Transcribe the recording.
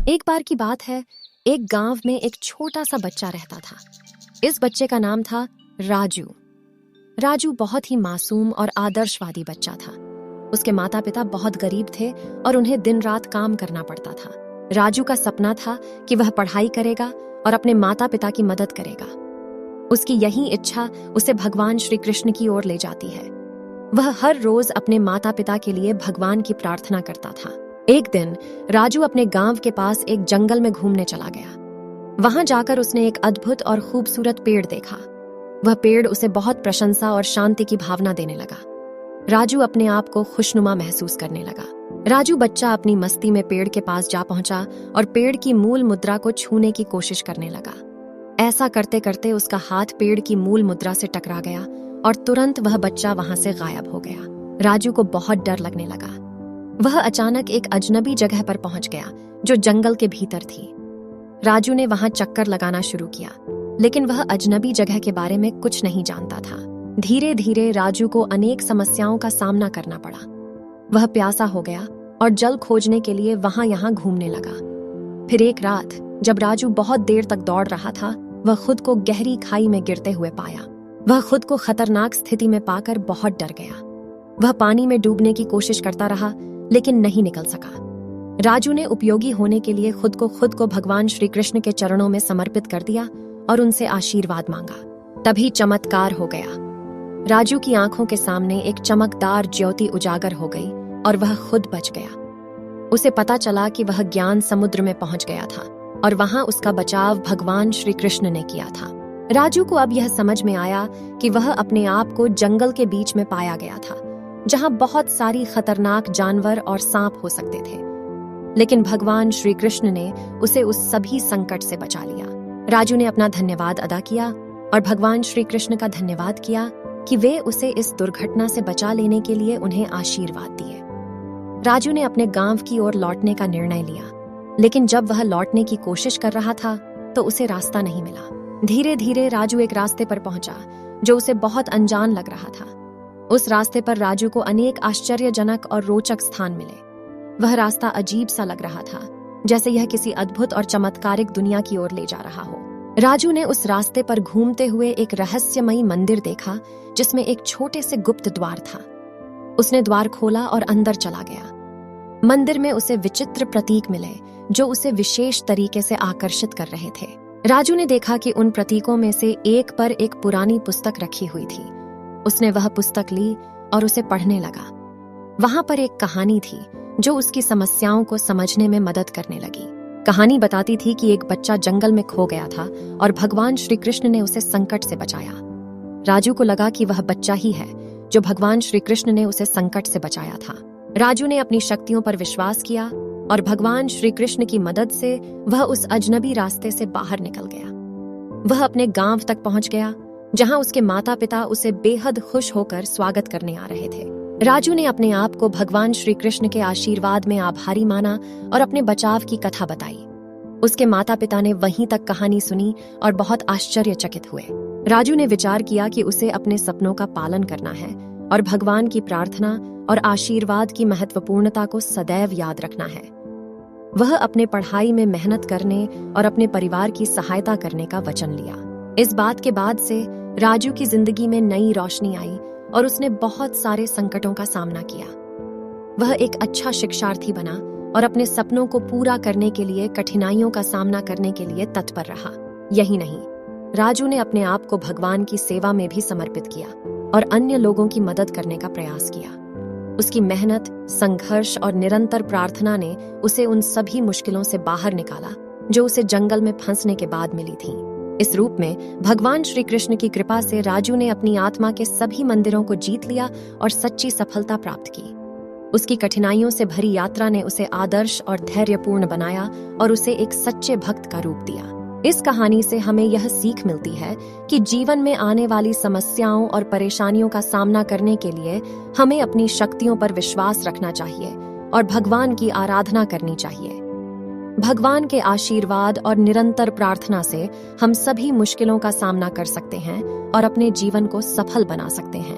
एक बार की बात है, एक गांव में एक छोटा सा बच्चा रहता था। इस बच्चे का नाम था राजू। राजू बहुत ही मासूम और आदर्शवादी बच्चा था। उसके माता पिता बहुत गरीब थे और उन्हें दिन रात काम करना पड़ता था। राजू का सपना था कि वह पढ़ाई करेगा और अपने माता पिता की मदद करेगा। उसकी यही इच्छा उसे भगवान श्री कृष्ण की ओर ले जाती है। वह हर रोज अपने माता पिता के लिए भगवान की प्रार्थना करता था। एक दिन राजू अपने गांव के पास एक जंगल में घूमने चला गया। वहां जाकर उसने एक अद्भुत और खूबसूरत पेड़ देखा। वह पेड़ उसे बहुत प्रशंसा और शांति की भावना देने लगा। राजू अपने आप को खुशनुमा महसूस करने लगा। राजू बच्चा अपनी मस्ती में पेड़ के पास जा पहुंचा और पेड़ की मूल मुद्रा को छूने की कोशिश करने लगा। ऐसा करते करते उसका हाथ पेड़ की मूल मुद्रा से टकरा गया और तुरंत वह बच्चा वहां से गायब हो गया। राजू को बहुत डर लगने लगा। वह अचानक एक अजनबी जगह पर पहुंच गया जो जंगल के भीतर थी। राजू ने वहां चक्कर लगाना शुरू किया, लेकिन वह अजनबी जगह के बारे में कुछ नहीं जानता था। धीरे धीरे राजू को अनेक समस्याओं का सामना करना पड़ा। वह प्यासा हो गया और जल खोजने के लिए वहां यहां घूमने लगा। फिर एक रात जब राजू बहुत देर तक दौड़ रहा था, वह खुद को गहरी खाई में गिरते हुए पाया। वह खुद को खतरनाक स्थिति में पाकर बहुत डर गया। वह पानी में डूबने की कोशिश करता रहा, लेकिन नहीं निकल सका। राजू ने उपयोगी होने के लिए खुद को भगवान श्री कृष्ण के चरणों में समर्पित कर दिया और उनसे आशीर्वाद मांगा। तभी चमत्कार हो गया। राजू की आंखों के सामने एक चमकदार ज्योति उजागर हो गई और वह खुद बच गया। उसे पता चला कि वह ज्ञान समुद्र में पहुंच गया था और वहां उसका बचाव भगवान श्री कृष्ण ने किया था। राजू को अब यह समझ में आया कि वह अपने आप को जंगल के बीच में पाया गया था, जहां बहुत सारी खतरनाक जानवर और सांप हो सकते थे, लेकिन भगवान श्री कृष्ण ने उसे उस सभी संकट से बचा लिया। राजू ने अपना धन्यवाद अदा किया और भगवान श्री कृष्ण का धन्यवाद किया कि वे उसे इस दुर्घटना से बचा लेने के लिए उन्हें आशीर्वाद दिए। राजू ने अपने गांव की ओर लौटने का निर्णय लिया, लेकिन जब वह लौटने की कोशिश कर रहा था तो उसे रास्ता नहीं मिला। धीरे धीरे राजू एक रास्ते पर पहुंचा जो उसे बहुत अनजान लग रहा था। उस रास्ते पर राजू को अनेक आश्चर्यजनक और रोचक स्थान मिले। वह रास्ता अजीब सा लग रहा था, जैसे यह किसी अद्भुत और चमत्कारिक दुनिया की ओर ले जा रहा हो। राजू ने उस रास्ते पर घूमते हुए एक रहस्यमयी मंदिर देखा, जिसमें एक छोटे से गुप्त द्वार था। उसने द्वार खोला और अंदर चला गया। मंदिर में उसे विचित्र प्रतीक मिले जो उसे विशेष तरीके से आकर्षित कर रहे थे। राजू ने देखा कि उन प्रतीकों में से एक पर एक पुरानी पुस्तक रखी हुई थी। उसने वह पुस्तक ली और उसे पढ़ने लगा। वहां पर एक कहानी थी जो उसकी समस्याओं को समझने में मदद करने लगी। कहानी बताती थी कि एक बच्चा जंगल में खो गया था और भगवान श्री कृष्ण ने उसे संकट से बचाया। राजू को लगा कि वह बच्चा ही है जो भगवान श्री कृष्ण ने उसे संकट से बचाया था। राजू ने अपनी शक्तियों पर विश्वास किया और भगवान श्री कृष्ण की मदद से वह उस अजनबी रास्ते से बाहर निकल गया। वह अपने गांव तक पहुंच गया, जहां उसके माता पिता उसे बेहद खुश होकर स्वागत करने आ रहे थे। राजू ने अपने आप को भगवान श्री कृष्ण के आशीर्वाद में आभारी माना और अपने बचाव की कथा बताई। उसके माता पिता ने वहीं तक कहानी सुनी और बहुत आश्चर्यचकित हुए। राजू ने विचार किया कि उसे अपने सपनों का पालन करना है और भगवान की प्रार्थना और आशीर्वाद की महत्वपूर्णता को सदैव याद रखना है। वह अपने पढ़ाई में मेहनत करने और अपने परिवार की सहायता करने का वचन लिया। इस बात के बाद से राजू की जिंदगी में नई रोशनी आई और उसने बहुत सारे संकटों का सामना किया। वह एक अच्छा शिक्षार्थी बना और अपने सपनों को पूरा करने के लिए कठिनाइयों का सामना करने के लिए तत्पर रहा। यही नहीं, राजू ने अपने आप को भगवान की सेवा में भी समर्पित किया और अन्य लोगों की मदद करने का प्रयास किया। उसकी मेहनत, संघर्ष और निरंतर प्रार्थना ने उसे उन सभी मुश्किलों से बाहर निकाला जो उसे जंगल में फंसने के बाद मिली थी। इस रूप में भगवान श्री कृष्ण की कृपा से राजू ने अपनी आत्मा के सभी मंदिरों को जीत लिया और सच्ची सफलता प्राप्त की। उसकी कठिनाइयों से भरी यात्रा ने उसे आदर्श और धैर्यपूर्ण बनाया और उसे एक सच्चे भक्त का रूप दिया। इस कहानी से हमें यह सीख मिलती है कि जीवन में आने वाली समस्याओं और परेशानियों का सामना करने के लिए हमें अपनी शक्तियों पर विश्वास रखना चाहिए और भगवान की आराधना करनी चाहिए। भगवान के आशीर्वाद और निरंतर प्रार्थना से हम सभी मुश्किलों का सामना कर सकते हैं और अपने जीवन को सफल बना सकते हैं।